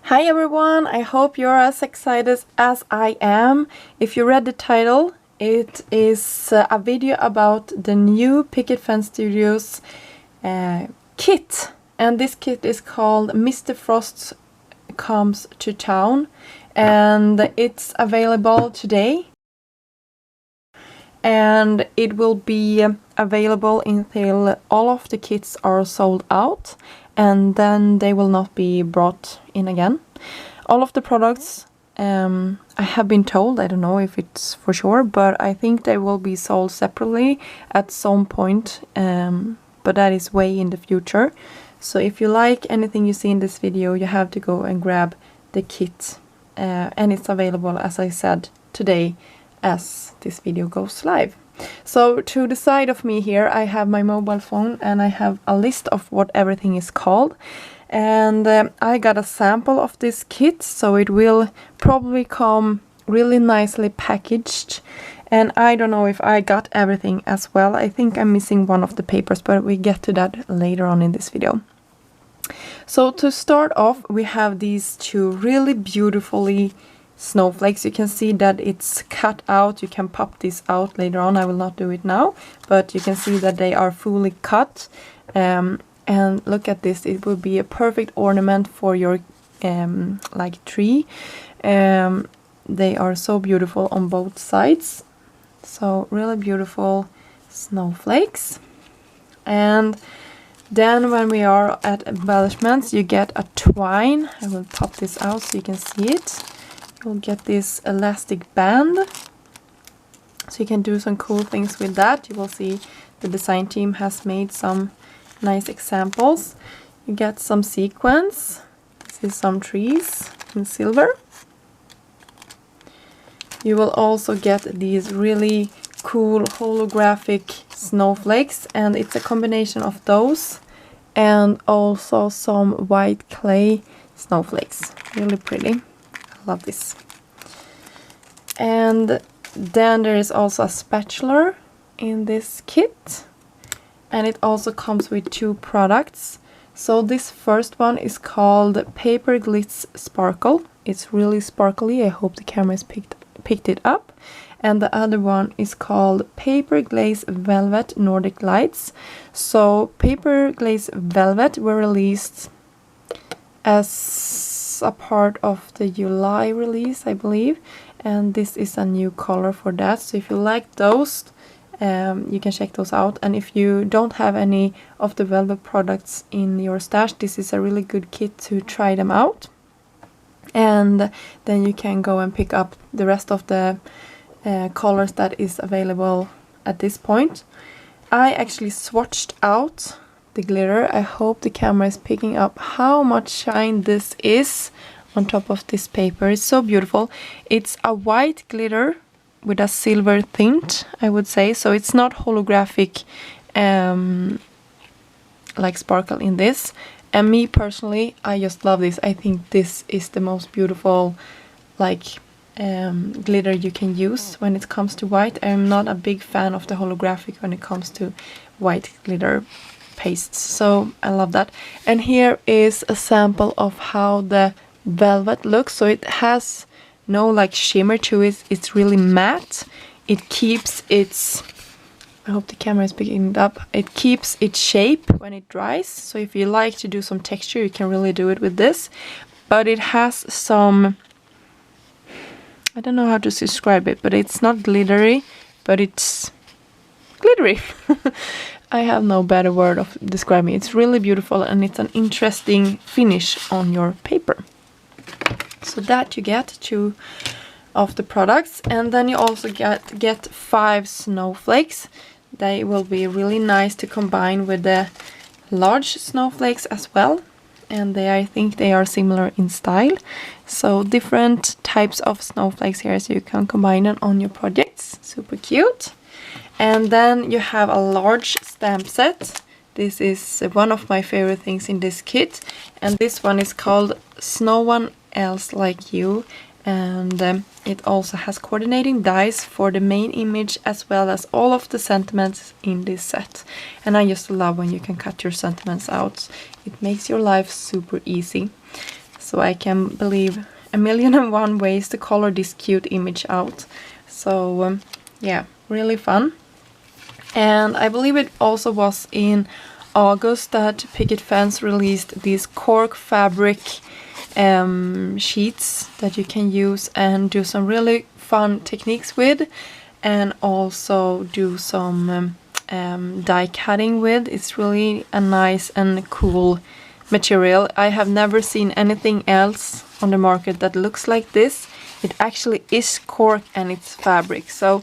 Hi everyone, I hope you're as excited as I am. If you read the title, it is a video about the new Picket Fence Studios kit. And this kit is called Mr. Frost Comes to Town, and it's available today. And it will be available until all of the kits are sold out, and then they will not be brought in again. All of the products, I have been told, I don't know if it's for sure, but I think they will be sold separately at some point, but that is way in the future. So if you like anything you see in this video, you have to go and grab the kit, and it's available, as I said, today as this video goes live. So to the side of me here I have my mobile phone, and I have a list of what everything is called, and I got a sample of this kit, so it will probably come really nicely packaged. And I don't know if I got everything as well. I think I'm missing one of the papers, but we get to that later on in this video. So to start off, we have these two really beautifully snowflakes. You can see that it's cut out. You can pop this out later on. I will not do it now, but you can see that they are fully cut. And look at this, it will be a perfect ornament for your like tree. They are so beautiful on both sides. So really beautiful snowflakes. And then when we are at embellishments, you get a twine. I will pop this out so you can see it. You'll get this elastic band, so you can do some cool things with that. You will see the design team has made some nice examples. You get some sequins. This is some trees in silver. You will also get these really cool holographic snowflakes, and it's a combination of those and also some white clay snowflakes. Really pretty. Love this. And then there is also a spatula in this kit, and it also comes with two products. So this first one is called Paper Glitz Sparkle. It's really sparkly. I hope the camera has picked it up. And the other one is called Paper Glaze Velvet Nordic Lights. So Paper Glaze Velvet were released as a part of the July release, I believe, and this is a new color for that. So if you like those, you can check those out. And if you don't have any of the velvet products in your stash, this is a really good kit to try them out, and then you can go and pick up the rest of the colors that is available at this point. I actually swatched out the glitter. I hope the camera is picking up how much shine this is on top of this paper. It's so beautiful. It's a white glitter with a silver tint, I would say. So it's not holographic like sparkle in this. And me personally, I just love this. I think this is the most beautiful like glitter you can use when it comes to white. I'm not a big fan of the holographic when it comes to white glitter pastes, so I love that. And here is a sample of how the velvet looks. So it has no like shimmer to it. It's really matte. It keeps its, I hope the camera is picking it up, it keeps its shape when it dries. So if you like to do some texture, you can really do it with this. But it has some, I don't know how to describe it, but it's not glittery, but it's glittery. I have no better word of describing it. It's really beautiful, and it's an interesting finish on your paper. So that you get two of the products, and then you also get 5 snowflakes. They will be really nice to combine with the large snowflakes as well, and I think they are similar in style. So different types of snowflakes here, so you can combine them on your projects. Super cute. And then you have a large stamp set. This is one of my favorite things in this kit, and this one is called No One Else Like You, and it also has coordinating dies for the main image as well as all of the sentiments in this set. And I just love when you can cut your sentiments out. It makes your life super easy. so I can believe 1,000,001 ways to color this cute image out. So yeah, really fun. And I believe it also was in August that Picket Fence released these cork fabric sheets that you can use and do some really fun techniques with, and also do some die cutting with. It's really a nice and cool material. I have never seen anything else on the market that looks like this. It actually is cork and it's fabric, so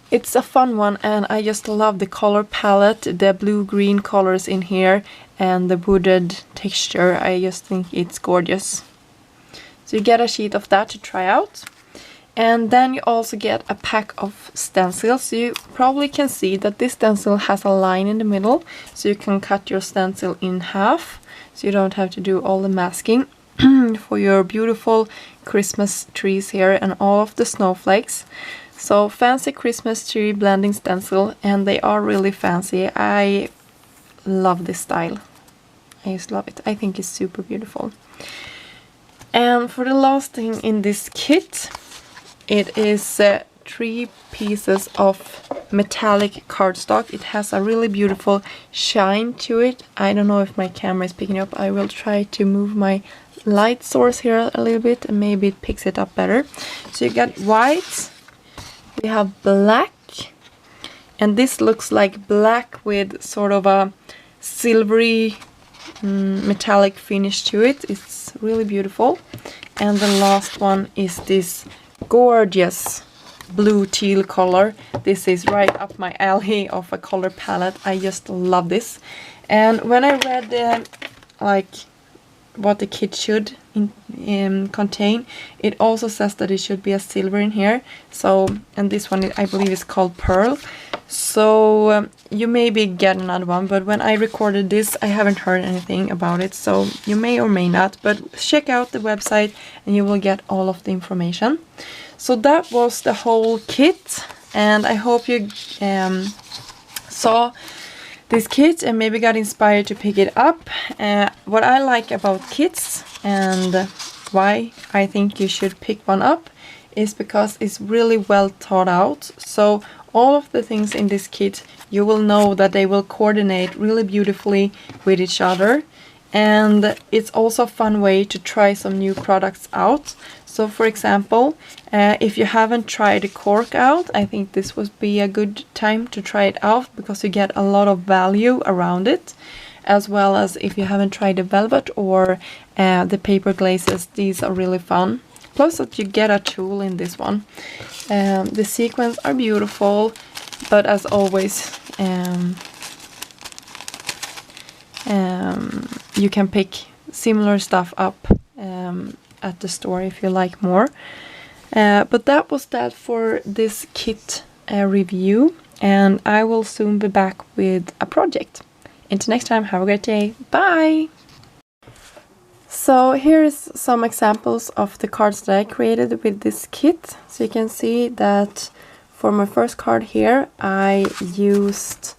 it's a fun one, and I just love the color palette, the blue-green colors in here, and the wooded texture. I just think it's gorgeous. So you get a sheet of that to try out. And then you also get a pack of stencils. So you probably can see that this stencil has a line in the middle, so you can cut your stencil in half, so you don't have to do all the masking for your beautiful Christmas trees here and all of the snowflakes. So fancy Christmas tree blending stencil, and they are really fancy. I love this style. I just love it. I think it's super beautiful. And for the last thing in this kit, it is 3 pieces of metallic cardstock. It has a really beautiful shine to it. I don't know if my camera is picking up. I will try to move my light source here a little bit and maybe it picks it up better. So you got white. We have black, and this looks like black with sort of a silvery metallic finish to it. It's really beautiful. And the last one is this gorgeous blue teal color. This is right up my alley of a color palette. I just love this. And when I read like what the kit should contain, it also says that it should be a silver in here. So, and this one I believe is called Pearl. So you maybe get another one, but when I recorded this I haven't heard anything about it, so you may or may not, but check out the website and you will get all of the information. So that was the whole kit, and I hope you saw this kit and maybe got inspired to pick it up. What I like about kits and why I think you should pick one up is because it's really well thought out. So all of the things in this kit, you will know that they will coordinate really beautifully with each other. And it's also a fun way to try some new products out. So for example, if you haven't tried the cork out, I think this would be a good time to try it out, because you get a lot of value around it. As well as if you haven't tried the velvet or the paper glazes, these are really fun. Plus that you get a tool in this one. The sequins are beautiful, but as always, you can pick similar stuff up at the store if you like more. But that was that for this kit review, and I will soon be back with a project. Until next time, have a great day. Bye! So here is some examples of the cards that I created with this kit. So you can see that for my first card here, I used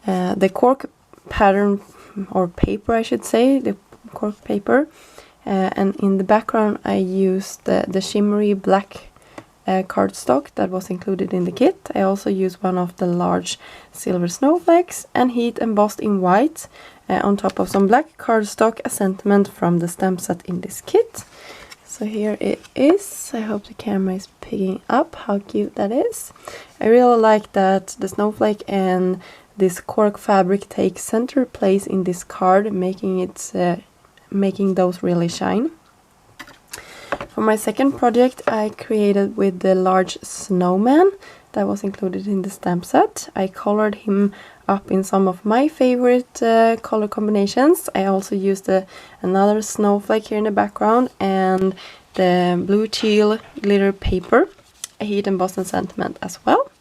the cork pattern, or paper I should say, the cork paper. And in the background I used the shimmery black cardstock that was included in the kit. I also used one of the large silver snowflakes and heat embossed in white on top of some black cardstock, a sentiment from the stamp set in this kit. So here it is. I hope the camera is picking up how cute that is. I really like that the snowflake and this cork fabric take center place in this card, making it making those really shine. For my second project, I created with the large snowman that was included in the stamp set. I colored him up in some of my favorite color combinations. I also used another snowflake here in the background and the blue teal glitter paper, a heat embossed and sentiment as well.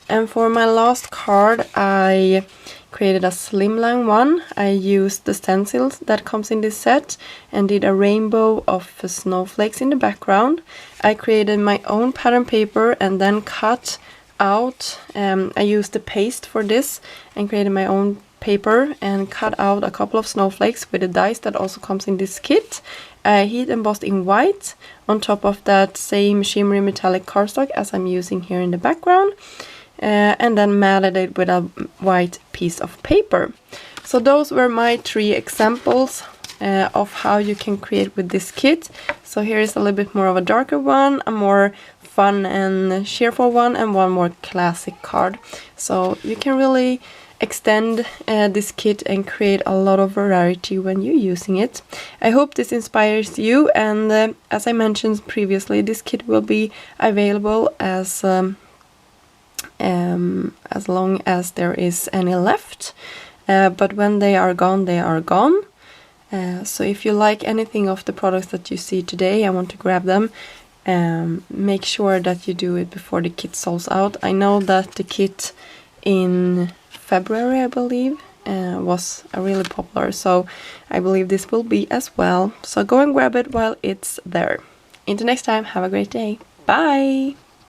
And for my last card, I created a slimline one. I used the stencils that comes in this set and did a rainbow of snowflakes in the background. I created my own pattern paper and then cut out, I used the paste for this and created my own paper and cut out a couple of snowflakes with the dies that also comes in this kit. I heat embossed in white on top of that same shimmery metallic cardstock as I'm using here in the background, and then matted it with a white piece of paper. So those were my 3 examples of how you can create with this kit. So here is a little bit more of a darker one, a more fun and cheerful one, and one more classic card. So you can really extend this kit and create a lot of variety when you're using it. I hope this inspires you, and as I mentioned previously, this kit will be available as long as there is any left, but when they are gone, they are gone. So if you like anything of the products that you see today and want to grab them, make sure that you do it before the kit sells out. I know that the kit in February, I believe, was really popular, so I believe this will be as well. So go and grab it while it's there. Until next time, have a great day. Bye!